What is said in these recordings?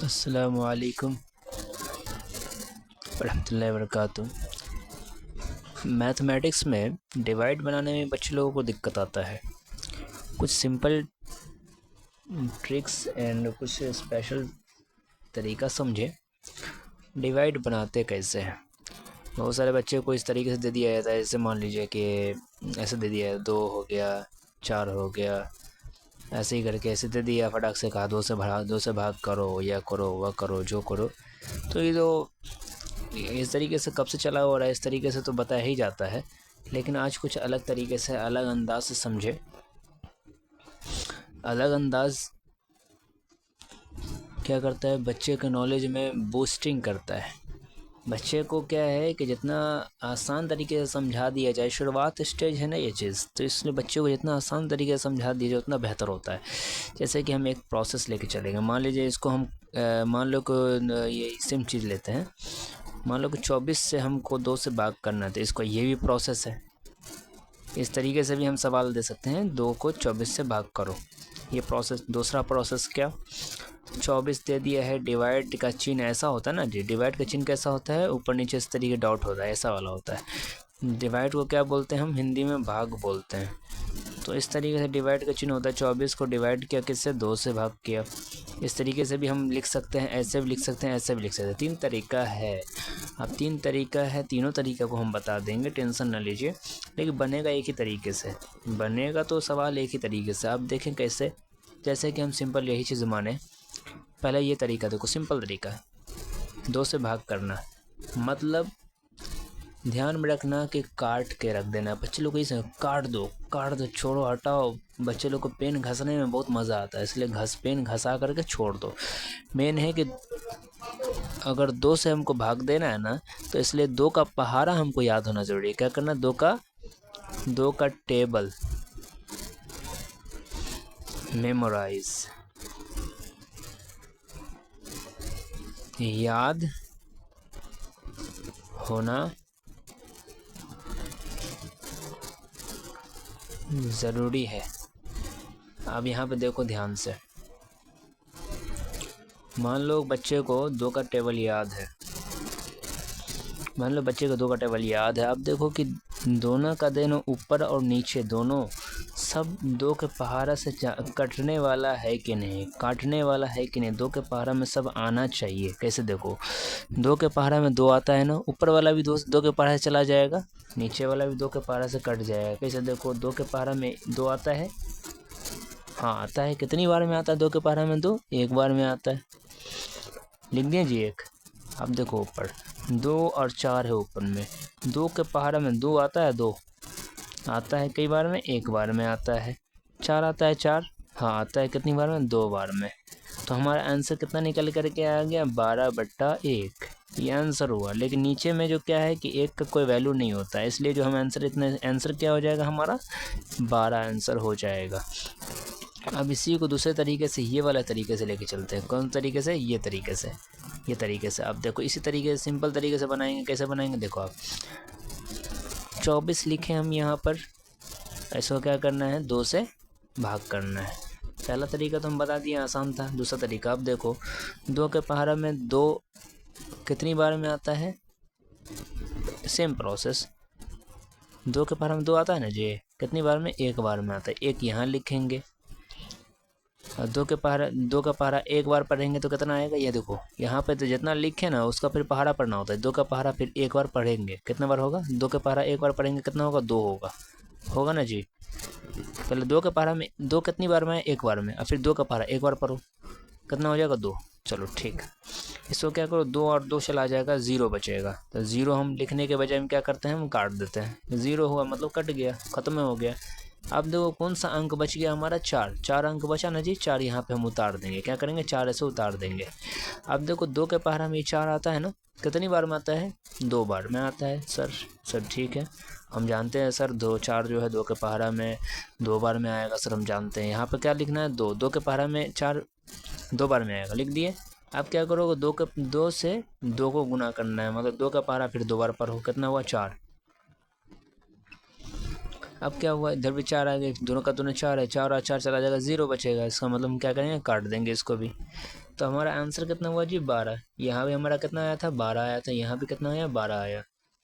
अस्सलामु अलैकुम वरहमतुल्लाहि वबरकातुहू। मैथमेटिक्स में डिवाइड बनाने में बच्चे लोगों को दिक्कत आता है। कुछ सिंपल ट्रिक्स एंड कुछ स्पेशल तरीका समझे डिवाइड बनाते कैसे हैं। बहुत सारे बच्चे को इस तरीके से दे दिया जाता है, जैसे मान लीजिए कि ऐसे दे दिया है, 2 हो गया, 4 हो गया, ऐसे ही करके ऐसे दे दिया, फटाक से कहा 2 से भाग करो, या करो वह करो जो करो। तो ये तो इस तरीके से कब से चला हो रहा है, इस तरीके से तो बताया ही जाता है, लेकिन आज कुछ अलग तरीके से, अलग अंदाज से समझे। अलग अंदाज क्या करता है, बच्चे के नॉलेज में बूस्टिंग करता है। बच्चे को क्या है कि जितना आसान तरीके से समझा दिया जाए, शुरुआत स्टेज है ना ये चीज़, तो इसलिए बच्चों को जितना आसान तरीके से समझा दिया जाए उतना बेहतर होता है। जैसे कि हम एक प्रोसेस लेके चलेंगे, मान लीजिए इसको हम मान लो को ये सेम चीज़ लेते हैं। मान लो कि 24 से हमको 2 से भाग करना है, तो इसको ये भी प्रोसेस है। इस तरीके से भी हम सवाल दे सकते हैं, 2 को 24 से भाग करो, ये प्रोसेस। दूसरा प्रोसेस क्या, 24 दे दिया है, डिवाइड का चिन्ह ऐसा होता है ना जी, डिवाइड का चिन्ह कैसा होता है, ऊपर नीचे इस तरीके डॉट होता है, ऐसा वाला होता है। डिवाइड को क्या बोलते हैं हम, हिंदी में भाग बोलते हैं। तो इस तरीके से डिवाइड का चिन्ह होता है, 24 को डिवाइड किया किससे, 2 से भाग किया। इस तरीके से भी हम लिख सकते हैं, ऐसे भी लिख सकते हैं, ऐसे भी लिख सकते हैं। 3 तरीका है। अब 3 तरीका है, तीनों तरीका को हम बता देंगे, टेंशन ना लीजिए, लेकिन बनेगा एक ही तरीके से, बनेगा तो सवाल एक ही तरीके से। आप देखें कैसे, जैसे कि हम सिंपल यही चीज़ माने। पहले ये तरीका देखो, सिंपल तरीका है, 2 से भाग करना, मतलब ध्यान में रखना कि काट के रख देना। बच्चे लोग को काट दो, छोड़ो, हटाओ। बच्चे लोग को पेन घसने में बहुत मज़ा आता है, इसलिए पेन घसा करके छोड़ दो। मेन है कि अगर 2 से हमको भाग देना है ना, तो इसलिए 2 का पहाड़ा हमको याद होना ज़रूरी है। क्या करना, 2 का टेबल मेमोराइज, याद होना ज़रूरी है। अब यहाँ पे देखो ध्यान से, मान लो बच्चे को 2 का टेबल याद है, मान लो बच्चे को 2 का टेबल याद है। अब देखो कि दोनों का देनो ऊपर और नीचे दोनों सब 2 के पहाड़ा से कटने वाला है कि नहीं, काटने वाला है कि नहीं, 2 के पहाड़ा में सब आना चाहिए। कैसे देखो, 2 के पहाड़ा में 2 आता है ना, ऊपर वाला भी 2 के पहाड़ा से चला जाएगा, नीचे वाला भी 2 के पहाड़ा से कट जाएगा। कैसे देखो, 2 के पहाड़ा में 2 आता है, हाँ आता है। कितनी बार में आता है 2 के पहाड़ा में 2, एक बार में आता है। लिख दिए जी एक। अब देखो ऊपर 2 और 4 है, ऊपर में 2 के पहाड़ा में 2 आता है, 2 आता है कई बार में, एक बार में आता है। 4 आता है, 4 हाँ आता है, कितनी बार में, 2 बार में। तो हमारा आंसर कितना निकल करके आ गया, 12/1, ये आंसर हुआ। लेकिन नीचे में जो क्या है कि 1 का कोई वैल्यू नहीं होता है, इसलिए जो हम आंसर क्या हो जाएगा हमारा, 12 आंसर हो जाएगा। अब इसी को दूसरे तरीके से, ये वाला तरीके से लेके चलते हैं। कौन तरीके से, ये तरीके से, ये तरीके से। अब देखो इसी तरीके से सिंपल तरीके से बनाएंगे। कैसे बनाएंगे, देखो आप 24 लिखे हम यहाँ पर, ऐसा क्या करना है, 2 से भाग करना है। पहला तरीका तो हम बता दिए, आसान था। दूसरा तरीका अब देखो, 2 के पहाड़ा में 2 कितनी बार में आता है, सेम प्रोसेस। 2 के पहाड़ा में 2 आता है ना जी, कितनी बार में, एक बार में आता है। एक यहाँ लिखेंगे, और 2 का पहाड़ा एक बार पढ़ेंगे तो कितना आएगा, ये देखो यहाँ पे तो जितना लिखे ना उसका फिर पहाड़ा पढ़ना होता है। 2 का पहाड़ा फिर एक बार पढ़ेंगे, कितना बार होगा, 2 का पहाड़ा एक बार पढ़ेंगे, कितना होगा, 2 होगा, होगा ना जी। पहले 2 के पहाड़ा में 2 कितनी बार में, एक बार में, और फिर 2 का पहाड़ा एक बार पढ़ो, कितना हो जाएगा, 2। चलो ठीक, इसको क्या करो, 2 और 2 चला जाएगा, 0 बचेगा। तो 0 हम लिखने के बजाय हम क्या करते हैं, हम काट देते हैं। 0 हुआ मतलब कट गया, ख़त्म हो गया। अब देखो कौन सा अंक बच गया हमारा, 4 अंक बचा ना जी, 4 यहाँ पे हम उतार देंगे। क्या करेंगे, 4 ऐसे उतार देंगे। अब देखो 2 के पहाड़ा में 4 आता है ना, कितनी बार में आता है, 2 बार में आता है। सर ठीक है, हम जानते हैं सर, 4 जो है 2 के पहाड़ा में 2 बार में आएगा सर, हम जानते हैं। यहाँ पर क्या लिखना है, 2 के पहाड़ा में 4 2 बार में आएगा, लिख दिए। अब क्या करोगे, 2 से 2 को गुना करना है, मतलब 2 का पहाड़ा फिर 2 बार पढ़ो, कितना हुआ, 4। अब क्या हुआ, इधर भी 4 आ गए, दोनों का दोनों 4 है, 4 और 4 चला जाएगा, 0 बचेगा। इसका मतलब हम क्या करेंगे, काट देंगे इसको भी। तो हमारा आंसर कितना हुआ जी 12। यहाँ भी हमारा कितना आया था 12 आया था, यहाँ भी कितना आया 12 आया।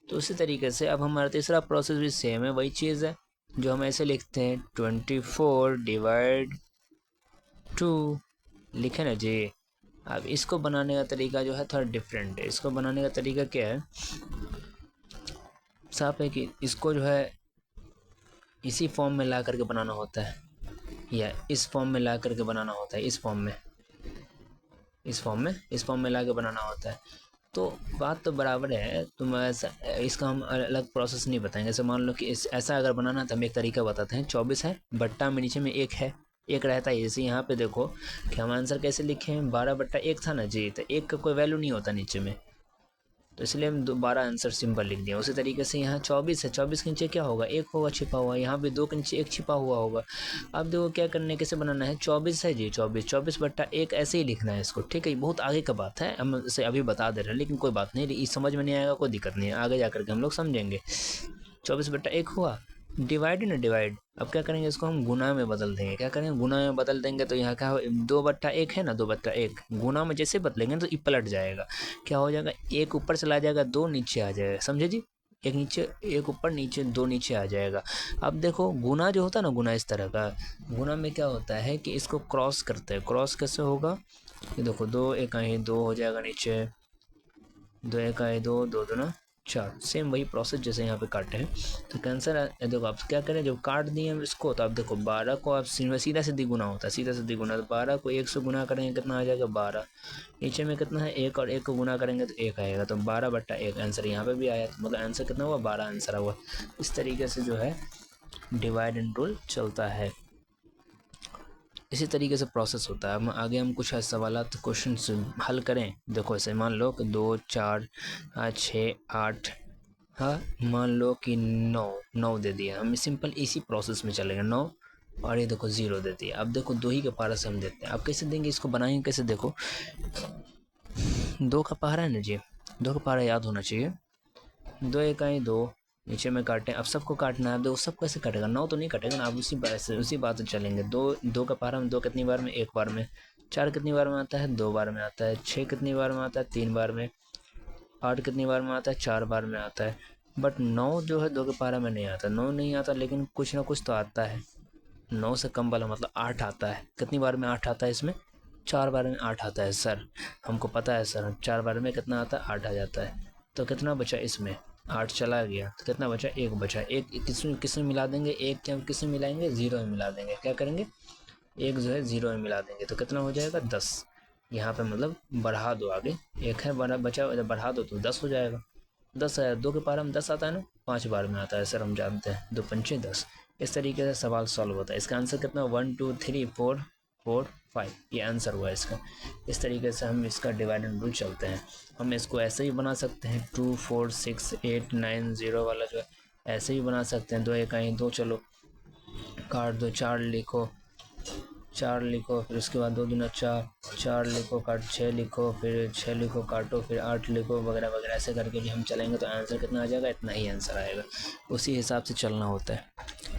तो उसी तरीके से अब हमारा तीसरा प्रोसेस भी सेम है, वही चीज़ है जो हम ऐसे लिखते हैं 24 डिवाइड 2, लिखे ना जी। अब इसको बनाने का तरीका जो है थोड़ा डिफरेंट है। इसको बनाने का तरीका क्या है, साफ है कि इसको जो है इसी फॉर्म में ला करके बनाना होता है, या इस फॉर्म में ला करके बनाना होता है, इस फॉर्म में ला के बनाना होता है। तो बात तो बराबर है, तुम ऐसा इसका हम अलग प्रोसेस नहीं बताएंगे। जैसे मान लो कि ऐसा अगर बनाना तो हम एक तरीका बताते हैं। 24 है, बट्टा में नीचे में एक है, एक रहता है। जैसे यहाँ पे देखो कि हम आंसर कैसे लिखे हैं, 12/1 था ना जी, तो एक का कोई वैल्यू नहीं होता नीचे में, तो इसलिए हम 12 आंसर सिंपल लिख दिया। उसी तरीके से यहाँ 24 है, 24 के नीचे क्या होगा, एक होगा छिपा हुआ, यहाँ भी 2 के नीचे एक छिपा हुआ होगा। अब देखो क्या करने कैसे बनाना है, 24 है जी, 24/1 ऐसे ही लिखना है इसको, ठीक है। बहुत आगे का बात है, हम इसे अभी बता दे रहे हैं, लेकिन कोई बात नहीं, समझ में नहीं आएगा कोई दिक्कत नहीं है, आगे जा करके हम लोग समझेंगे। 24/1 हुआ, डिवाइड ना डिवाइड। अब क्या करेंगे, इसको हम गुना में बदल देंगे। क्या करेंगे, गुना में बदल देंगे तो यहाँ क्या हो, 2/1 है ना, 2/1 गुना में जैसे बदलेंगे तो ये पलट जाएगा। क्या हो जाएगा, एक ऊपर चला जाएगा, 2 नीचे आ जाएगा, समझे जी। एक नीचे, एक ऊपर, नीचे 2 नीचे आ जाएगा। अब देखो गुना जो होता है ना, गुना इस तरह का, गुना में क्या होता है कि इसको क्रॉस करते हैं। क्रॉस कैसे होगा, ये देखो 2 1 2 हो जाएगा नीचे, 2 1 2, 2 2 4, सेम वही प्रोसेस जैसे यहाँ पे काटे हैं। तो कैंसर देखो आप क्या करें, जब काट दिए हम इसको, तो आप देखो 12 को आप सीधा सीधी गुना होता है, सीधा सीधी गुना। तो 12 को 1 से गुना करेंगे कितना आ जाएगा 12, नीचे में कितना है 1, और 1 को गुना करेंगे तो 1 आएगा। तो 12/1 आंसर यहाँ पे भी आया, तो मतलब आंसर कितना हुआ 12 आंसर हुआ। इस तरीके से जो है डिवाइड एंड रूल चलता है, इसी तरीके से प्रोसेस होता है। हम आगे हम कुछ सवाल क्वेश्चन हल करें। देखो ऐसे मान लो कि 2 4 6 8, हाँ मान लो कि 9 दे दिया, हम सिंपल इसी प्रोसेस में चलेंगे। 9 और ये देखो 0 दे दिया। अब देखो 2 ही के पारा से हम देते हैं। अब कैसे देंगे, इसको बनाएंगे कैसे, देखो 2 का पारा है ना जी, 2 का पारा याद होना चाहिए। 2 1 2, नीचे में काटें। अब सबको काटना है, 2 सब कैसे कटेगा, 9 तो नहीं कटेगा ना। आप उसी बात से चलेंगे। 2 का पारा में 2 कितनी बार में, 1 बार में। 4 कितनी बार में आता है, 2 बार में आता है। 6 कितनी बार में आता है, 3 बार में। 8 कितनी बार में आता है, 4 बार में आता है। बट 9 जो है 2 के पारा में नहीं आता, 9 नहीं आता, लेकिन कुछ ना कुछ तो आता है। 9 से कम वाला मतलब 8 आता है। कितनी बार में 8 आता है इसमें, 4 बार में 8 आता है सर, हमको पता है सर। 4 बार में कितना आता है, 8 आ जाता है। तो कितना बचा इसमें, 8 चला गया, तो कितना बचा, 1 बचा। एक किसमें मिला देंगे, एक क्या किसमें मिलाएंगे, 0 में मिला देंगे। क्या करेंगे, एक जो है 0 में मिला देंगे, तो कितना हो जाएगा 10। यहाँ पे मतलब बढ़ा दो आगे, एक है बड़ा बचा, बढ़ा दो तो 10 हो जाएगा। 10 है, 2 के पारा में 10 आता है ना, 5 बार में आता है सर, हम जानते हैं। 2 पंचे 10। इस तरीके से सवाल सॉल्व होता है। इसका आंसर कितना, 1 2 3 4 4 5, ये आंसर हुआ इसका। इस तरीके से हम इसका डिवाइड एंड रूल चलते हैं। हम इसको ऐसे ही बना सकते हैं, 2 4 6 8 9 0 वाला जो है ऐसे ही बना सकते हैं। 2 1 2, चलो काट दो, 4 लिखो, 4 लिखो, फिर उसके बाद 2 दूना 4, 4 लिखो, काट 6 लिखो, फिर 6 लिखो काटो, फिर 8 लिखो, वगैरह वगैरह। ऐसे करके भी हम चलेंगे तो आंसर कितना आ जाएगा, इतना ही आंसर आएगा। उसी हिसाब से चलना होता है।